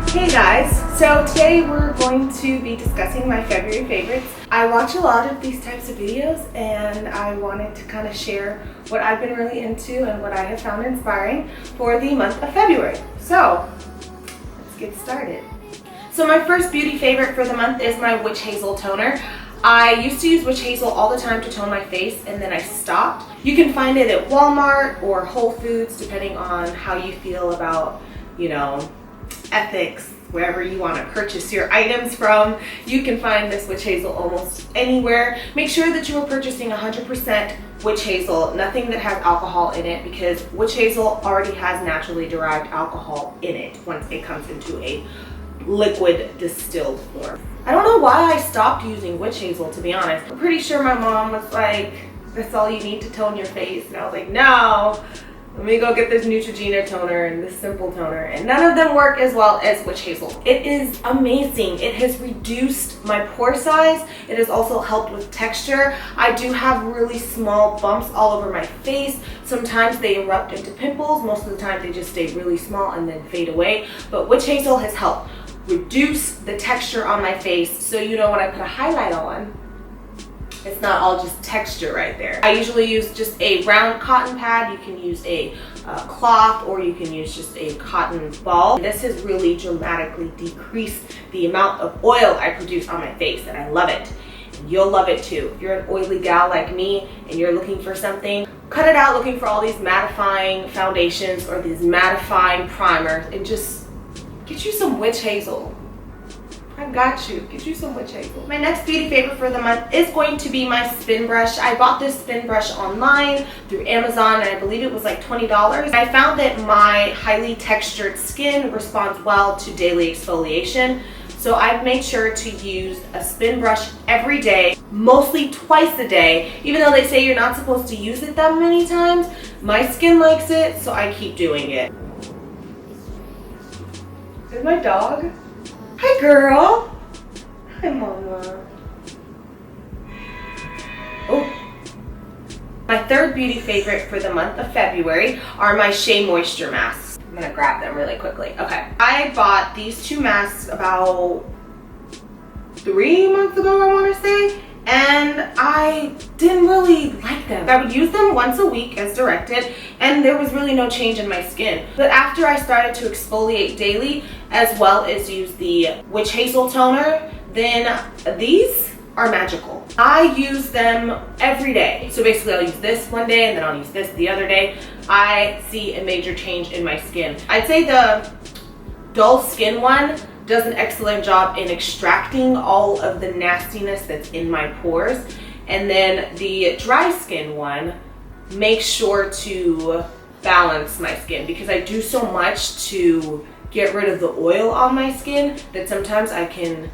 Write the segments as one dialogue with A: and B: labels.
A: Hey guys, so today we're going to be discussing my February favorites. I watch a lot of these types of videos and I wanted to kind of share what I've been really into and what I have found inspiring for the month of February. So let's get started. So my first beauty favorite for the month is my Witch Hazel toner. I used to use Witch Hazel all the time to tone my face and then I stopped. You can find it at Walmart or Whole Foods depending on how you feel about, ethics, wherever you want to purchase your items from. You can find this Witch Hazel almost anywhere. Make sure that you are purchasing 100% Witch Hazel, nothing that has alcohol in it, because Witch Hazel already has naturally derived alcohol in it once it comes into a liquid distilled form. I don't know why I stopped using Witch Hazel, to be honest. I'm pretty sure my mom was like, that's all you need to tone your face. And I was like, no, let me go get this Neutrogena toner and this simple toner. And none of them work as well as Witch Hazel. It is amazing. It has reduced my pore size. It has also helped with texture. I do have really small bumps all over my face. Sometimes they erupt into pimples. Most of the time they just stay really small and then fade away. But Witch Hazel has helped reduce the texture on my face, so when I put a highlight on, it's not all just texture right there. I usually use just a round cotton pad. You can use a cloth, or you can use just a cotton ball. This has really dramatically decreased the amount of oil I produce on my face, and I love it. And you'll love it too. If you're an oily gal like me and you're looking for something, cut it out looking for all these mattifying foundations or these mattifying primers, and just get you some Witch Hazel. I got you. Get you some Witch Hazel. My next beauty favorite for the month is going to be my spin brush. I bought this spin brush online through Amazon and I believe it was like $20. I found that my highly textured skin responds well to daily exfoliation. So I've made sure to use a spin brush every day, mostly twice a day. Even though they say you're not supposed to use it that many times, my skin likes it, so I keep doing it. Is my dog? Hi, girl. Hi, mama. Oh. My third beauty favorite for the month of February are my SheaMoisture masks. I'm gonna grab them really quickly. Okay. I bought these two masks about 3 months ago, I wanna say. And I didn't really like them. I would use them once a week as directed, and there was really no change in my skin. But after I started to exfoliate daily, as well as use the Witch Hazel toner, then these are magical. I use them every day. So basically I'll use this one day and then I'll use this the other day. I see a major change in my skin. I'd say the dull skin one does an excellent job in extracting all of the nastiness that's in my pores. And then the dry skin one makes sure to balance my skin, because I do so much to get rid of the oil on my skin that sometimes I can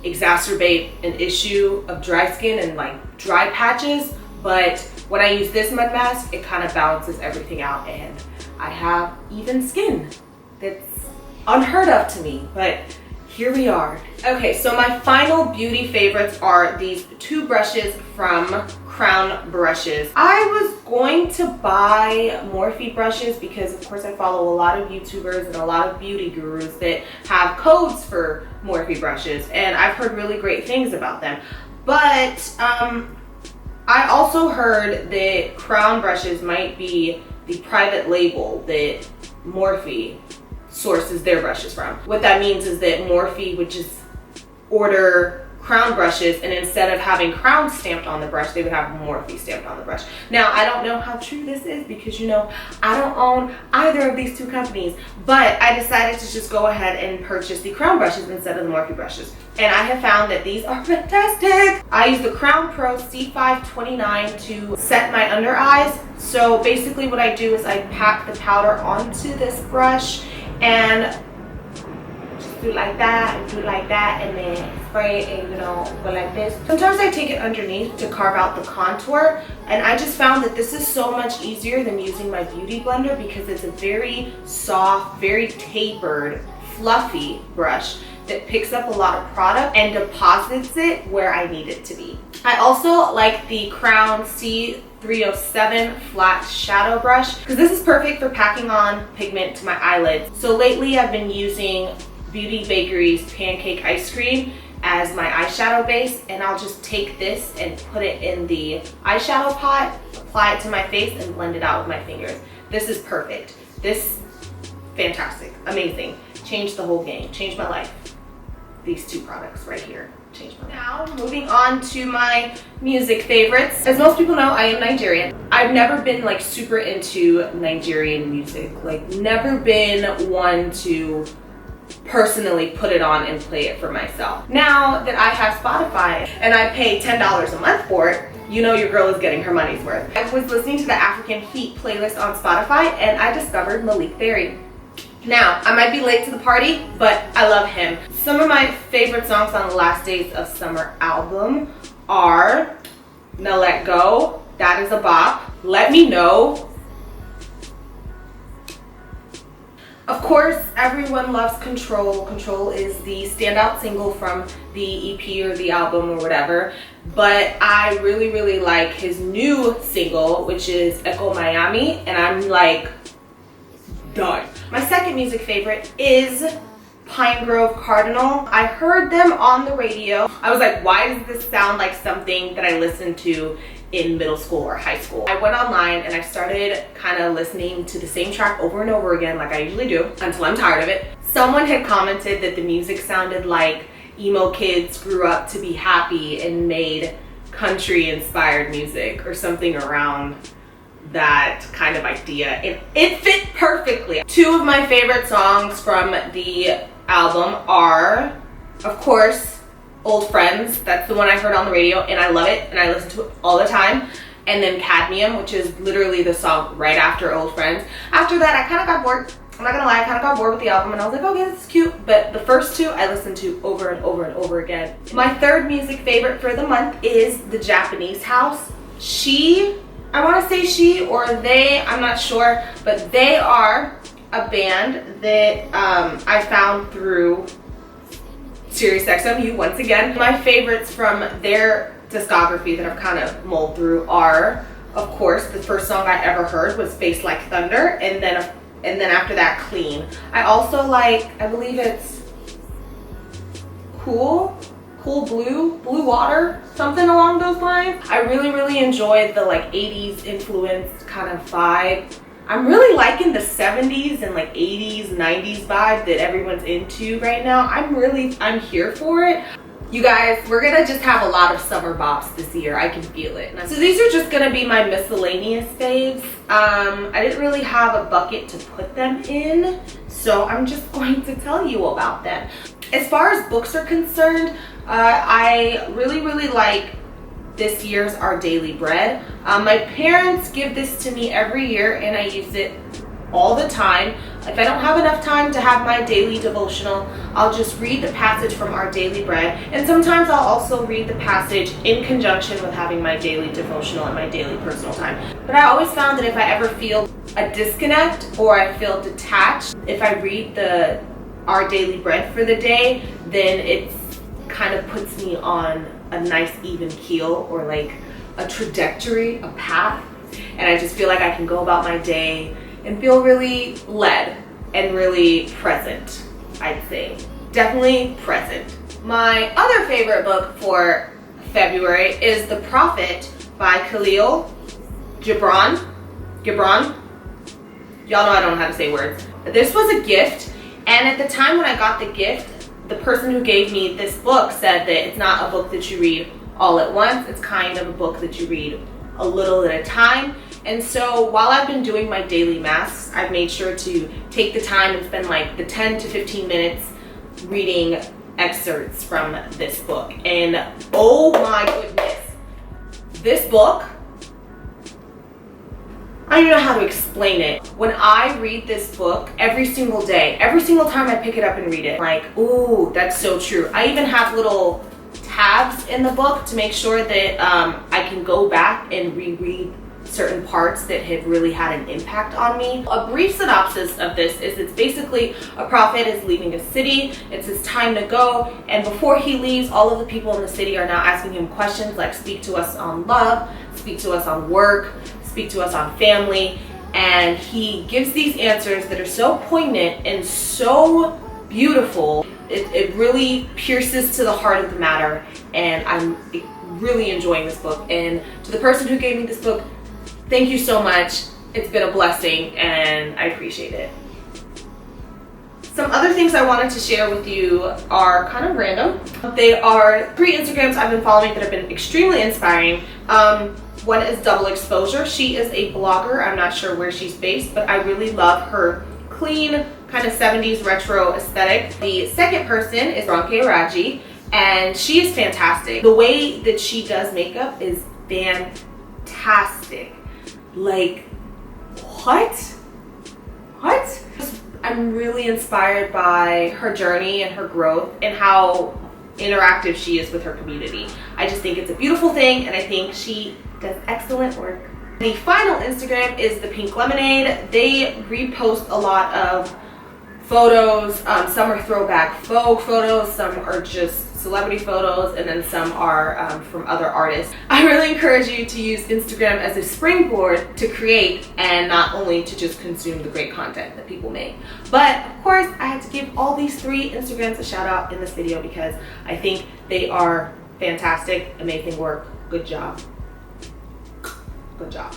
A: exacerbate an issue of dry skin and like dry patches. But when I use this mud mask, it kind of balances everything out and I have even skin. That's unheard of to me, but here we are. Okay, so my final beauty favorites are these two brushes from Crown Brushes. I was going to buy Morphe brushes because of course I follow a lot of YouTubers and a lot of beauty gurus that have codes for Morphe brushes, and I've heard really great things about them. But I also heard that Crown Brushes might be the private label that Morphe sources their brushes from. What that means is that Morphe would just order Crown brushes, and instead of having Crown stamped on the brush, they would have Morphe stamped on the brush. Now, I don't know how true this is because I don't own either of these two companies, but I decided to just go ahead and purchase the Crown brushes instead of the Morphe brushes. And I have found that these are fantastic. I use the Crown Pro C529 to set my under eyes. So basically what I do is I pack the powder onto this brush and just do like that and do like that, and then spray it and go like this. Sometimes I take it underneath to carve out the contour, and I just found that this is so much easier than using my beauty blender because it's a very soft, very tapered, fluffy brush that picks up a lot of product and deposits it where I need it to be. I also like the Crown C307 flat shadow brush because this is perfect for packing on pigment to my eyelids. So lately I've been using Beauty Bakery's pancake ice cream as my eyeshadow base, and I'll just take this and put it in the eyeshadow pot, apply it to my face, and blend it out with my fingers. This is perfect. This, fantastic, amazing. Changed the whole game, changed my life. These two products right here changed my life. Now, moving on to my music favorites. As most people know, I am Nigerian. I've never been like super into Nigerian music, like never been one to personally put it on and play it for myself. Now that I have Spotify and I pay $10 a month for it, you know your girl is getting her money's worth. I was listening to the African Heat playlist on Spotify and I discovered Maleek Berry. Now, I might be late to the party, but I love him. Some of my favorite songs on the Last Days of Summer album are Now Let Go, That Is a Bop, Let Me Know. Of course, everyone loves Control. Control is the standout single from the EP or the album or whatever. But I really, really like his new single, which is Echo Miami, and I'm like, done. My second music favorite is Pinegrove Cardinal. I heard them on the radio. I was like, why does this sound like something that I listened to in middle school or high school? I went online and I started kind of listening to the same track over and over again like I usually do until I'm tired of it. Someone had commented that the music sounded like emo kids grew up to be happy and made country inspired music or something around that kind of idea, and it fit perfectly. Two of my favorite songs from the album are, of course, Old Friends. That's the one I heard on the radio and I love it and I listen to it all the time. And then Cadmium, which is literally the song right after Old Friends. After that, I kind of got bored. I'm not gonna lie, I kind of got bored with the album and I was like, okay, this is cute. But the first two I listened to over and over and over again. My third music favorite for the month is The Japanese House. I want to say she or they, I'm not sure, but they are a band that I found through SiriusXM once again. My favorites from their discography that I've kind of mulled through are, of course, the first song I ever heard was Face Like Thunder, and then after that, Clean. I also like, I believe it's Cool Blue Water, something along those lines. I really, really enjoyed the like 80s influence kind of vibe. I'm really liking the 70s and like 80s, 90s vibe that everyone's into right now. I'm here for it. You guys, we're gonna just have a lot of summer bops this year. I can feel it. So these are just gonna be my miscellaneous faves. I didn't really have a bucket to put them in, so I'm just going to tell you about them. As far as books are concerned, I really, really like this year's Our Daily Bread. My parents give this to me every year and I use it all the time. If I don't have enough time to have my daily devotional, I'll just read the passage from Our Daily Bread. And sometimes I'll also read the passage in conjunction with having my daily devotional and my daily personal time. But I always found that if I ever feel a disconnect or I feel detached, if I read the Our Daily Bread for the day, then it's kind of puts me on a nice even keel or like a trajectory, a path, and I just feel like I can go about my day and feel really led and really present. I'd say definitely present. My other favorite book for February is The Prophet by Kahlil. Gibran. Y'all know I don't know how to say words. This was a gift, and at the time when I got the gift, the person who gave me this book said that it's not a book that you read all at once. It's kind of a book that you read a little at a time. And so while I've been doing my daily mass, I've made sure to take the time and spend like the 10 to 15 minutes reading excerpts from this book. And oh my goodness, this book, I don't even know how to explain it. When I read this book every single day, every single time I pick it up and read it, like, ooh, that's so true. I even have little tabs in the book to make sure that I can go back and reread certain parts that have really had an impact on me. A brief synopsis of this is it's basically a prophet is leaving a city. It's his time to go, and before he leaves, all of the people in the city are now asking him questions like, speak to us on love, speak to us on work, speak to us on family. And he gives these answers that are so poignant and so beautiful. It really pierces to the heart of the matter, and I'm really enjoying this book. And to the person who gave me this book, thank you so much. It's been a blessing and I appreciate it. Some other things I wanted to share with you are kind of random. They are 3 Instagrams I've been following that have been extremely inspiring. One is Double Exposure. She is a blogger. I'm not sure where she's based, but I really love her clean, kind of 70s retro aesthetic. The second person is Ronke Raji, and she is fantastic. The way that she does makeup is fantastic. Like, what? I'm really inspired by her journey and her growth and how interactive she is with her community. I just think it's a beautiful thing, and I think she does excellent work. The final Instagram is the Pink Lemonade. They repost a lot of photos. Some are throwback folk photos, some are just celebrity photos, and then some are from other artists. I really encourage you to use Instagram as a springboard to create, and not only to just consume the great content that people make. But of course, I had to give all these 3 Instagrams a shout out in this video because I think they are fantastic, amazing work. Good job. Good job.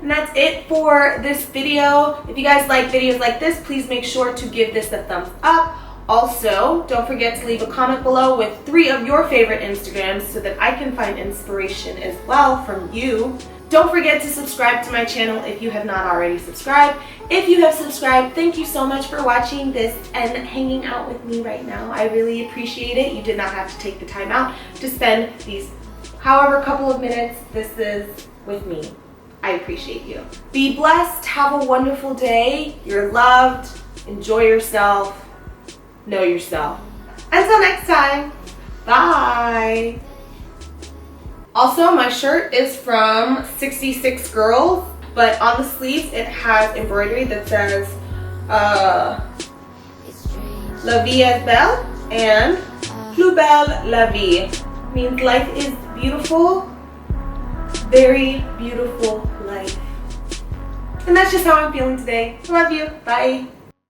A: And that's it for this video. If you guys like videos like this, please make sure to give this a thumbs up. Also, don't forget to leave a comment below with 3 of your favorite Instagrams so that I can find inspiration as well from you. Don't forget to subscribe to my channel if you have not already subscribed. If you have subscribed, thank you so much for watching this and hanging out with me right now. I really appreciate it. You did not have to take the time out to spend these however couple of minutes this is with me. I appreciate you. Be blessed. Have a wonderful day. You're loved. Enjoy yourself. Know yourself. Until next time, bye. Also, my shirt is from 66 Girls, but on the sleeves it has embroidery that says La vie est belle and plus belle la vie. Means life is beautiful, very beautiful life. And that's just how I'm feeling today. Love you. Bye.